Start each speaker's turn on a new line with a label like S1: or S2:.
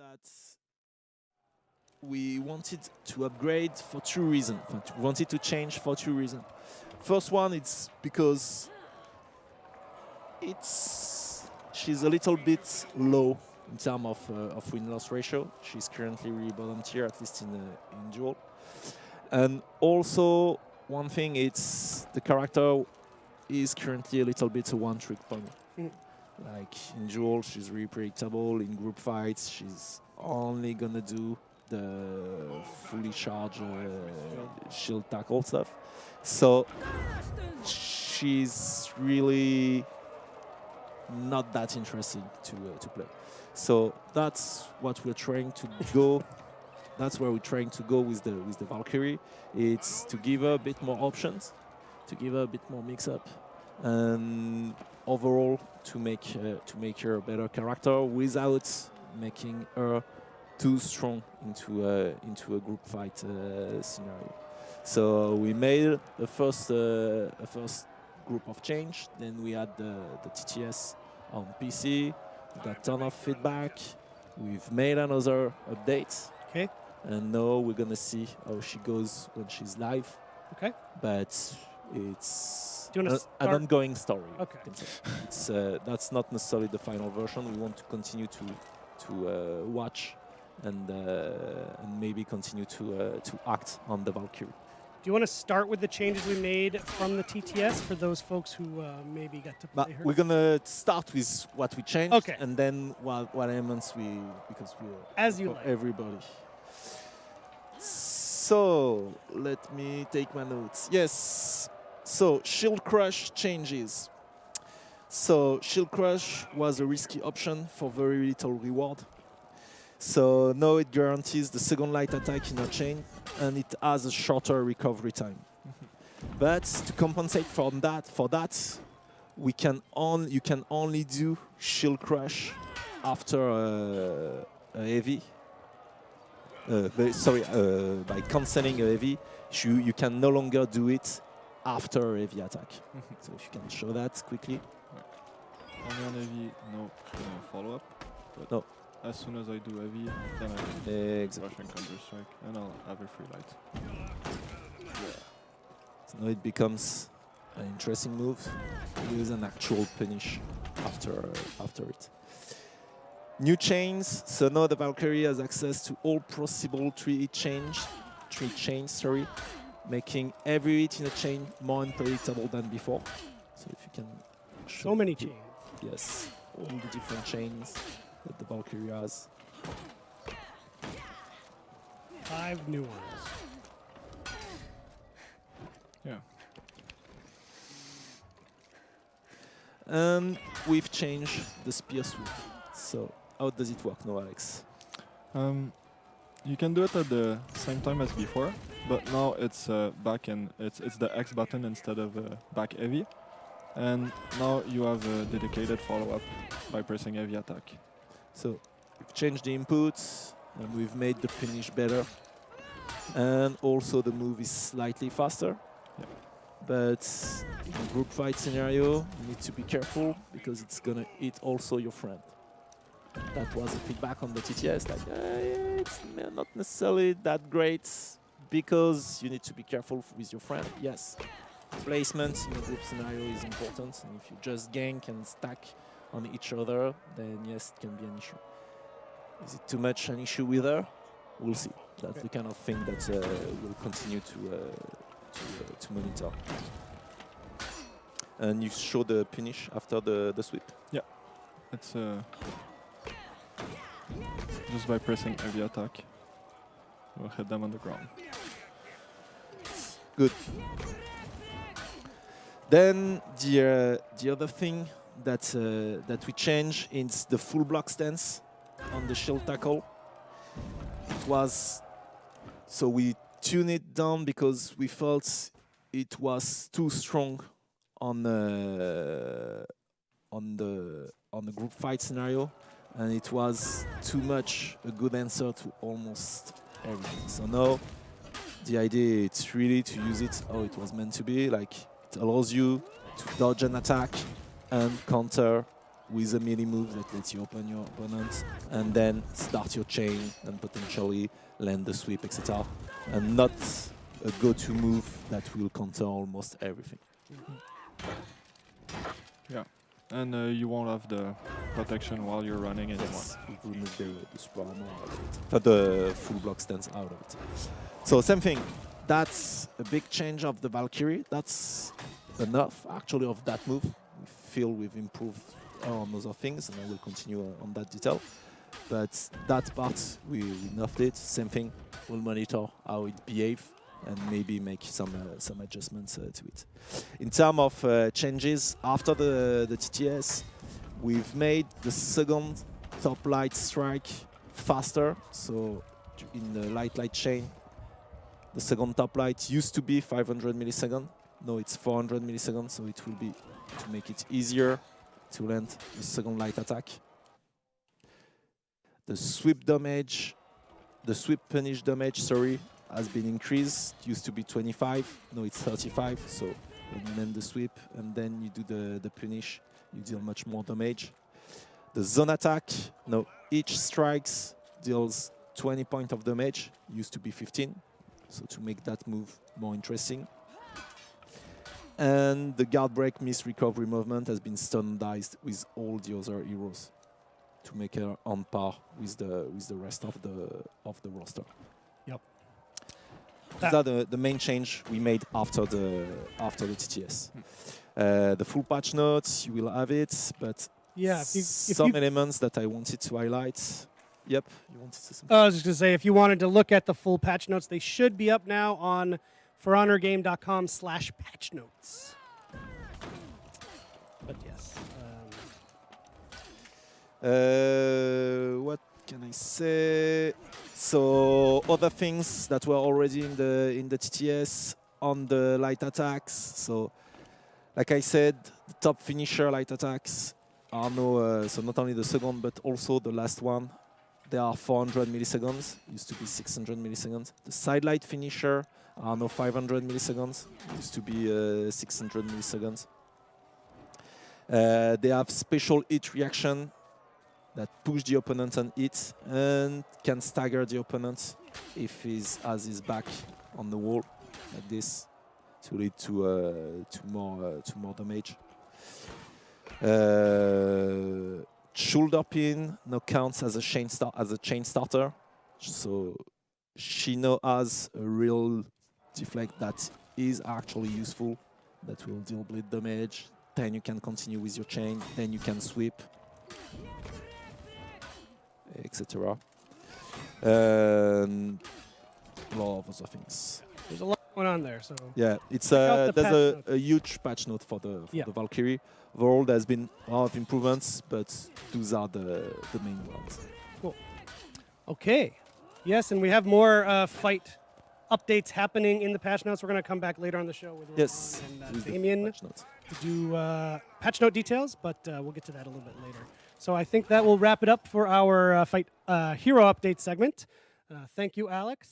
S1: that we wanted to upgrade for two reasons. We wanted to change for two reasons. First one, it's because she's a little bit low in terms of win-loss ratio. She's currently really bottom tier, at least in duel. And also, one thing, it's the character is currently a little bit a one-trick pony. Like in duel, she's really predictable. In group fights, she's only gonna do the fully charged shield tackle stuff. So she's really not that interesting to play. So that's what we're trying to go. That's where we're trying to go with the Valkyrie. It's to give her a bit more options, to give her a bit more mix-up, and overall to make her a better character without making her too strong into a group fight scenario. So we made a first group of change. Then we had the TTS on PC. We got a ton of feedback. We've made another update.
S2: Okay.
S1: And now we're gonna see how she goes when she's live.
S2: Okay.
S1: But it's
S2: an
S1: ongoing story.
S2: Okay.
S1: It's that's not necessarily the final version. We want to continue to watch and maybe continue to act on the Valkyrie.
S2: Do you want to start with the changes we made from the TTS for those folks who maybe got to play her?
S1: We're gonna start with what we changed,
S2: okay,
S1: and then what elements because we
S2: as you like.
S1: Everybody. So let me take my notes. Yes. So Shield Crush changes. So Shield Crush was a risky option for very little reward. So now it guarantees the second light attack in a chain, and it has a shorter recovery time. But to compensate for that, you can only do Shield Crush after a heavy. By cancelling a heavy, you can no longer do it after a heavy attack. So if you can show that quickly.
S3: Only on heavy, no follow-up.
S1: No.
S3: As soon as I do heavy, then I can
S1: exactly.
S3: rush and counter-strike, and I'll have a free light.
S1: Yeah. So now it becomes an interesting move with an actual punish after it. New chains. So now the Valkyrie has access to all possible three chains, making every hit in a chain more unpredictable than before. So if you can show
S2: so many chains.
S1: Yes, all the different chains that the Valkyrie has.
S2: 5 new ones.
S3: Yeah.
S1: And we've changed the spear swoop. So how does it work now, Alex?
S3: You can do it at the same time as before, but now it's back and it's the X button instead of back heavy. And now you have a dedicated follow-up by pressing heavy attack.
S1: So we've changed the inputs and we've made the finish better. And also the move is slightly faster.
S3: Yeah.
S1: But in a group fight scenario, you need to be careful because it's gonna hit also your friend. That was the feedback on the TTS, like it's not necessarily that great because you need to be careful with your friend. Yes, placement in a group scenario is important, and if you just gank and stack on each other, then yes, it can be an issue. Is it too much an issue with her? We'll see. That's the kind of thing that we'll continue to monitor. And you show the punish after the sweep?
S3: Yeah, it's just by pressing heavy attack, we'll hit them on the ground.
S1: Good. Then the other thing that we changed is the full block stance on the shield tackle. It was so we tuned it down because we felt it was too strong on the group fight scenario, and it was too much a good answer to almost everything. So now the idea is really to use it how it was meant to be. Like it allows you to dodge an attack and counter with a melee move that lets you open your opponent, and then start your chain and potentially land the sweep, etc. And not a go-to move that will counter almost everything.
S3: Yeah. And you won't have the protection while you're running anymore.
S1: Yes, we've removed the super armor out of it. The full block stance out of it. So same thing. That's a big change of the Valkyrie. That's enough, actually, of that move. We feel we've improved on other things, and I will continue on that detail. But that part, we nerfed it. Same thing. We'll monitor how it behaves and maybe make some adjustments to it. In terms of changes, after the TTS, we've made the second top light strike faster. So in the light chain, the second top light used to be 500 milliseconds. No, it's 400 milliseconds, so it will be to make it easier to land the second light attack. The sweep damage, the sweep punish damage, sorry, has been increased. It used to be 25, no, it's 35. So when you land the sweep and then you do the punish, you deal much more damage. The zone attack, no, each strikes deals 20 points of damage, used to be 15. So to make that move more interesting. And the guard break miss recovery movement has been standardized with all the other heroes to make her on par with the rest of the roster.
S2: Yep.
S1: These are the main change we made after the TTS. The full patch notes, you will have it, but
S2: yeah,
S1: some elements that I wanted to highlight. Yep, you wanted to say something?
S2: I was just going to say, if you wanted to look at the full patch notes, they should be up now on forhonorgame.com/patch notes. But yes.
S1: What can I say? So other things that were already in the TTS on the light attacks. So like I said, the top finisher light attacks are no. So not only the second, but also the last one. They are 400 milliseconds. Used to be 600 milliseconds. The side light finisher are now 500 milliseconds. Used to be 600 milliseconds. They have special hit reaction that push the opponent on hit and can stagger the opponent if he has his back on the wall like this to lead to more damage. Shoulder pin now counts as a chain starter, so she now has a real deflect that is actually useful, that will deal bleed damage. Then you can continue with your chain, then you can sweep, etc. A lot of other things.
S2: There's a lot going on there, so
S1: yeah, it's
S2: there's
S1: a huge patch note for the Valkyrie. Overall, there's been a lot of improvements, but those are the main ones.
S2: Cool. Okay. Yes, and we have more fight updates happening in the patch notes. We're going to come back later on the show with Roman and Damien to do patch note details, but we'll get to that a little bit later. So I think that will wrap it up for our fight hero update segment. Thank you, Alex.